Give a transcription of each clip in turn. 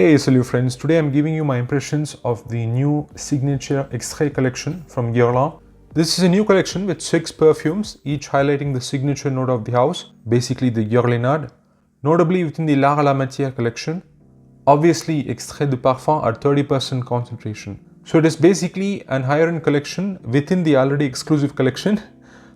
Hey Salut Friends, today I'm giving you my impressions of the new Signature Extrait collection from Guerlain. This is a new collection with 6 perfumes, each highlighting the signature note of the house, basically the Guerlainade. Notably within the La Matière collection, obviously Extrait de Parfum at 30% concentration. So it is basically an higher-end collection within the already exclusive collection,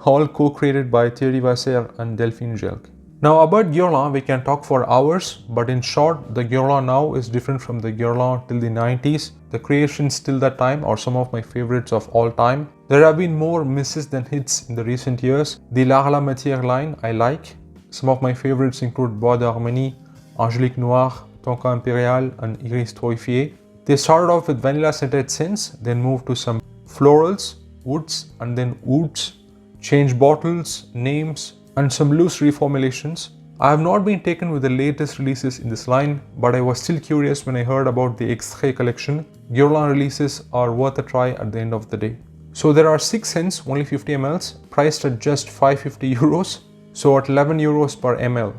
all co-created by Thierry Vasser and Delphine Jelk. Now about Guerlain, we can talk for hours, but in short, the Guerlain now is different from the Guerlain till the 90s. The creations till that time are some of my favorites of all time. There have been more misses than hits in the recent years. The La Matière line I like. Some of my favorites include Bois d'Harmonie, Angélique Noire, Tonka Impérial and Iris Torréfié. They started off with vanilla scented scents, then moved to some florals, woods and then woods, changed bottles, names, and some loose reformulations. I have not been taken with the latest releases in this line, but I was still curious when I heard about the Extrait collection. Guerlain releases are worth a try at the end of the day. So there are 6 scents, only 50 ml, priced at just 550 euros, so at 11 euros per ml.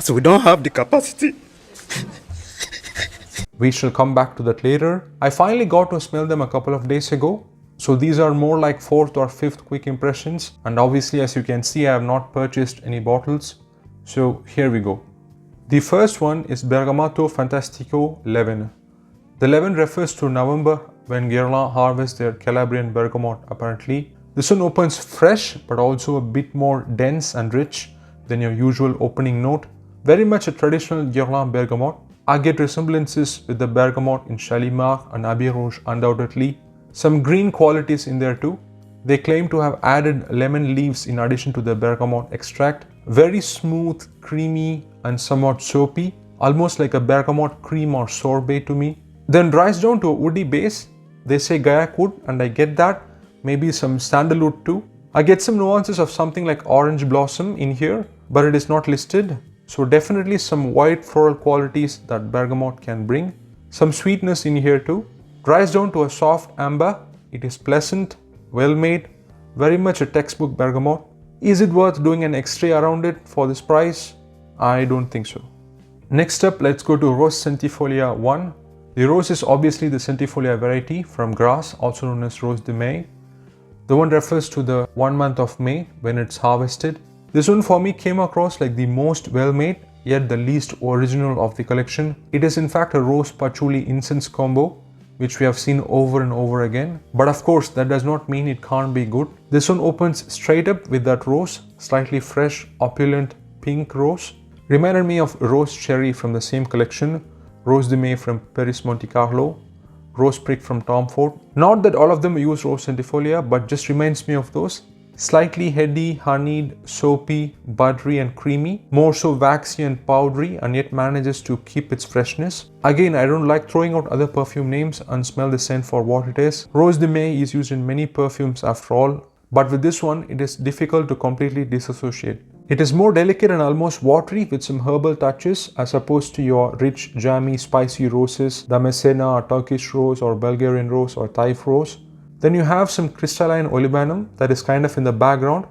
So we don't have the capacity. We shall come back to that later. I finally got to smell them a couple of days ago. So these are more like 4th or 5th quick impressions, and obviously as you can see I have not purchased any bottles. So here we go. The first one is Bergamote Fantastico 11. The 11 refers to November when Guerlain harvests their Calabrian bergamot apparently. This one opens fresh but also a bit more dense and rich than your usual opening note. Very much a traditional Guerlain bergamot. I get resemblances with the bergamot in Shalimar and Abbey Rouge undoubtedly. Some green qualities in there too. They claim to have added lemon leaves in addition to the bergamot extract. Very smooth, creamy and somewhat soapy, almost like a bergamot cream or sorbet to me. Then dries down to a woody base. They say Gaiac wood and I get that. Maybe some sandalwood too. I get some nuances of something like orange blossom in here, but it is not listed. So definitely some white floral qualities that bergamot can bring. Some sweetness in here too. Dries down to a soft amber. It is pleasant, well made, very much a textbook bergamot. Is it worth doing an extrait around it for this price? I don't think so. Next up, let's go to Rose Centifolia 1. The rose is obviously the Centifolia variety from grass, also known as Rose de May. The one refers to the 1 month of May when it's harvested. This one for me came across like the most well made, yet the least original of the collection. It is in fact a rose patchouli incense combo, which we have seen over and over again. But of course, that does not mean it can't be good. This one opens straight up with that rose, slightly fresh, opulent pink rose. Reminded me of Rose Cherry from the same collection, Rose de May from Paris Monte Carlo, Rose Prick from Tom Ford. Not that all of them use Rose Centifolia, but just reminds me of those. Slightly heady, honeyed, soapy, buttery and creamy, more so waxy and powdery and yet manages to keep its freshness. Again, I don't like throwing out other perfume names and smell the scent for what it is. Rose de May is used in many perfumes after all, but with this one, it is difficult to completely disassociate. It is more delicate and almost watery with some herbal touches as opposed to your rich, jammy, spicy roses, Damascena or Turkish rose or Bulgarian rose or Thai rose. Then you have some crystalline olibanum that is kind of in the background.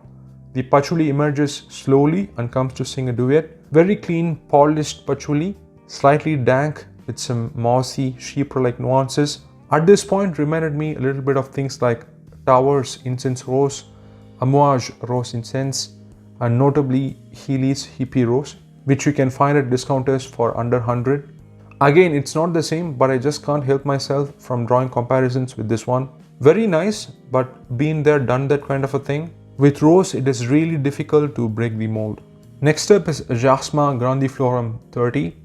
The patchouli emerges slowly and comes to sing a duet. Very clean, polished patchouli, slightly dank with some mossy, chypre-like nuances. At this point, reminded me a little bit of things like Towers Incense Rose, Amouage Rose Incense, and notably Healy's Hippie Rose, which you can find at discounters for under 100. Again, it's not the same, but I just can't help myself from drawing comparisons with this one. Very nice, but been there, done that kind of a thing. With rose, it is really difficult to break the mold. Next up is Jasmin Grandiflorum 30.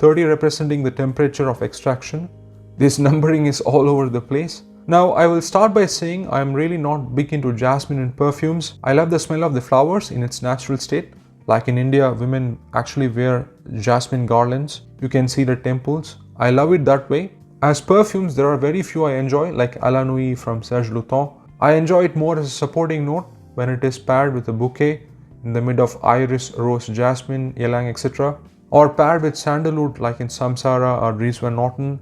30 representing the temperature of extraction. This numbering is all over the place. Now, I will start by saying I am really not big into jasmine in perfumes. I love the smell of the flowers in its natural state. Like in India, women actually wear jasmine garlands. You can see the temples. I love it that way. As perfumes, there are very few I enjoy, like A la Nuit from Serge Lutens. I enjoy it more as a supporting note when it is paired with a bouquet in the mid of iris, rose, jasmine, ylang, etc. Or paired with sandalwood like in Samsara or Dries Van Noten.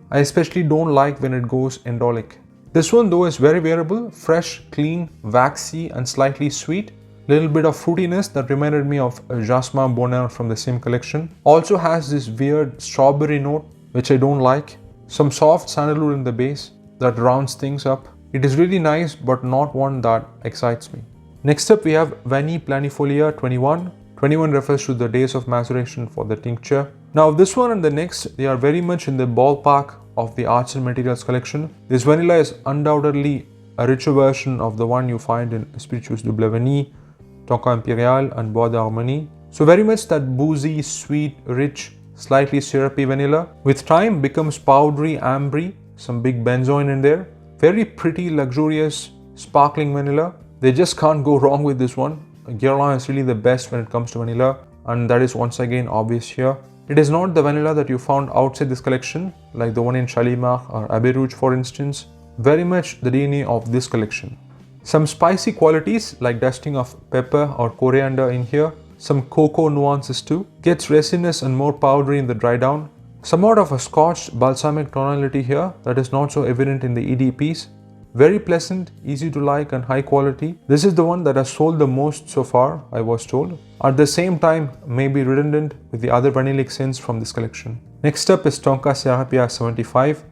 I especially don't like when it goes endolic. This one though is very wearable, fresh, clean, waxy and slightly sweet. Little bit of fruitiness that reminded me of Jasmin Bonheur from the same collection. Also has this weird strawberry note which I don't like. Some soft sandalwood in the base that rounds things up. It is really nice, but not one that excites me. Next up we have Vanille Planifolia 21. 21 refers to the days of maceration for the tincture. Now this one and the next, they are very much in the ballpark of the arts and materials collection. This vanilla is undoubtedly a richer version of the one you find in Spirituous Double Vanille, Tonka Imperial and Bois d'Harmonie. So very much that boozy, sweet, rich, slightly syrupy vanilla. With time becomes powdery, ambery, some big benzoin in there. Very pretty, luxurious, sparkling vanilla. They just can't go wrong with this one. Guerlain is really the best when it comes to vanilla, and that is once again obvious here. It is not the vanilla that you found outside this collection, like the one in Shalimar or Abbey Rouge for instance. Very much the DNA of this collection. Some spicy qualities like dusting of pepper or coriander in here. Some cocoa nuances too. Gets resinous and more powdery in the dry down. Somewhat of a scotched balsamic tonality here that is not so evident in the EDPs. Very pleasant, easy to like and high quality. This is the one that has sold the most so far, I was told. At the same time, may be redundant with the other vanillic scents from this collection. Next up is Tonka Sarrapia 75.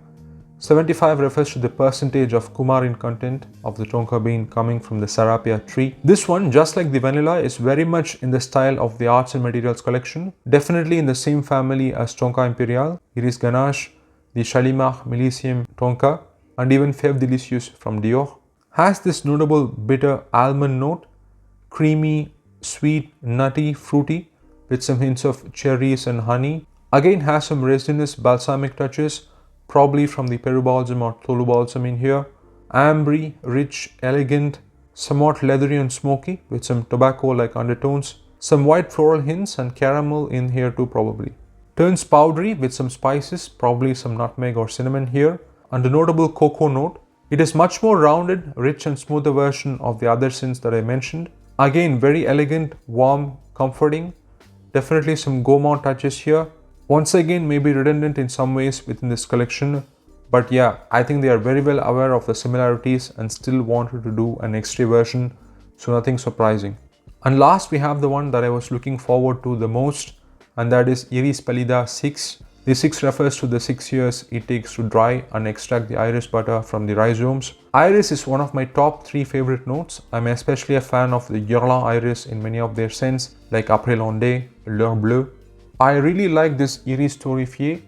75 refers to the percentage of coumarin content of the tonka bean coming from the Sarrapia tree. This one, just like the vanilla, is very much in the style of the arts and materials collection. Definitely in the same family as Tonka Imperial, Iris Ganache, the Shalimar Millésime Tonka, and even Fève Délicieuse from Dior. Has this notable bitter almond note, creamy, sweet, nutty, fruity, with some hints of cherries and honey. Again has some resinous balsamic touches, probably from the Peru balsam or Tolu balsam in here. Ambery, rich, elegant, somewhat leathery and smoky with some tobacco-like undertones. Some white floral hints and caramel in here too probably. Turns powdery with some spices, probably some nutmeg or cinnamon here, and a notable cocoa note. It is much more rounded, rich and smoother version of the other scents that I mentioned. Again, very elegant, warm, comforting. Definitely some gourmand touches here. Once again, maybe redundant in some ways within this collection, but yeah, I think they are very well aware of the similarities and still wanted to do an extra version, so nothing surprising. And last, we have the one that I was looking forward to the most, and that is Iris Pallida 6. The 6 refers to the 6 years it takes to dry and extract the iris butter from the rhizomes. Iris is one of my top 3 favorite notes. I'm especially a fan of the Guerlain iris in many of their scents, like Après l'Ondée, L'Heure Bleue. I really like this Iris Torréfiée.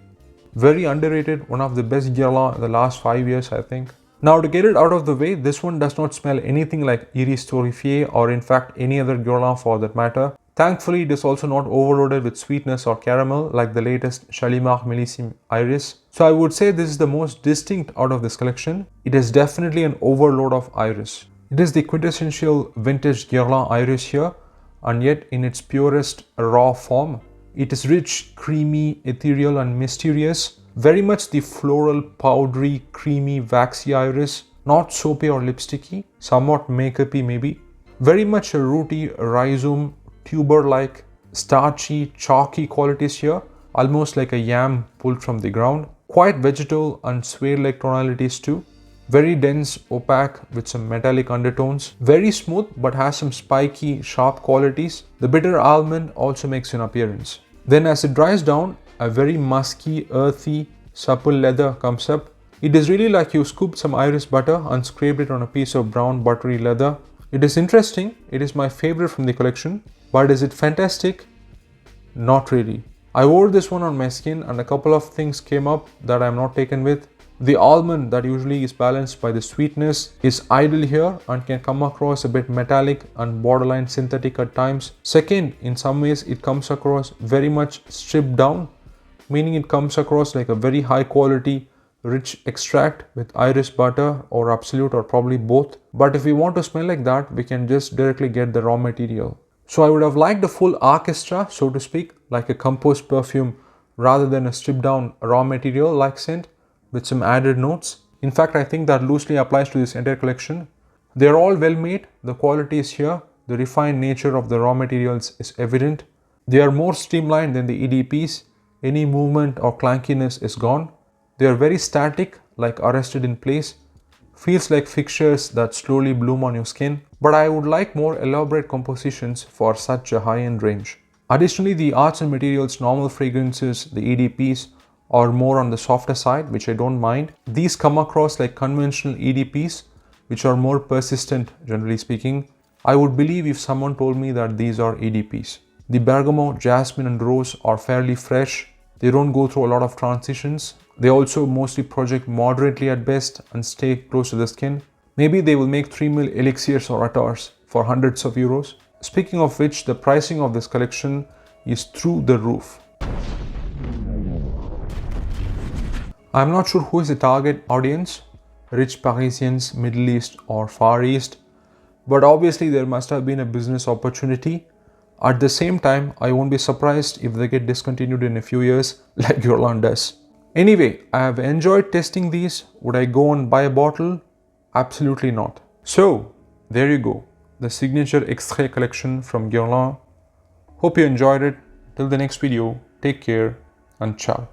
Very underrated, one of the best Guerlain in the last 5 years, I think. Now to get it out of the way, this one does not smell anything like Iris Torréfiée or in fact any other Guerlain for that matter. Thankfully, it is also not overloaded with sweetness or caramel like the latest Shalimar Millésime Iris. So I would say this is the most distinct out of this collection. It is definitely an overload of iris. It is the quintessential vintage Guerlain iris here, and yet in its purest raw form. It is rich, creamy, ethereal and mysterious. Very much the floral, powdery, creamy, waxy iris. Not soapy or lipsticky, somewhat makeup-y maybe. Very much a rooty, rhizome, tuber-like, starchy, chalky qualities here. Almost like a yam pulled from the ground. Quite vegetal and suede-like tonalities too. Very dense, opaque with some metallic undertones. Very smooth but has some spiky, sharp qualities. The bitter almond also makes an appearance. Then as it dries down, a very musky, earthy, supple leather comes up. It is really like you scooped some iris butter and scraped it on a piece of brown buttery leather. It is interesting. It is my favorite from the collection. But is it fantastic? Not really. I wore this one on my skin and a couple of things came up that I am not taken with. The almond that usually is balanced by the sweetness is idle here and can come across a bit metallic and borderline synthetic at times. Second, in some ways it comes across very much stripped down, meaning it comes across like a very high quality rich extract with iris butter or absolute or probably both. But if we want to smell like that, we can just directly get the raw material. So I would have liked a full orchestra, so to speak, like a composed perfume rather than a stripped down raw material like scent with some added notes. In fact, I think that loosely applies to this entire collection. They are all well made, the quality is here, the refined nature of the raw materials is evident. They are more streamlined than the EDPs, any movement or clankiness is gone. They are very static, like arrested in place. Feels like fixtures that slowly bloom on your skin, but I would like more elaborate compositions for such a high-end range. Additionally, the arts and materials normal fragrances, the EDPs, or more on the softer side, which I don't mind. These come across like conventional EDPs, which are more persistent, generally speaking. I would believe if someone told me that these are EDPs. The Bergamote, Jasmin and Rose are fairly fresh. They don't go through a lot of transitions. They also mostly project moderately at best and stay close to the skin. Maybe they will make 3 ml elixirs or attars for hundreds of euros. Speaking of which, the pricing of this collection is through the roof. I'm not sure who is the target audience, rich Parisians, Middle East or Far East, but obviously there must have been a business opportunity. At the same time, I won't be surprised if they get discontinued in a few years like Guerlain does. Anyway, I have enjoyed testing these. Would I go and buy a bottle? Absolutely not. So, there you go. The Signature Extrait collection from Guerlain. Hope you enjoyed it. Till the next video, take care and ciao.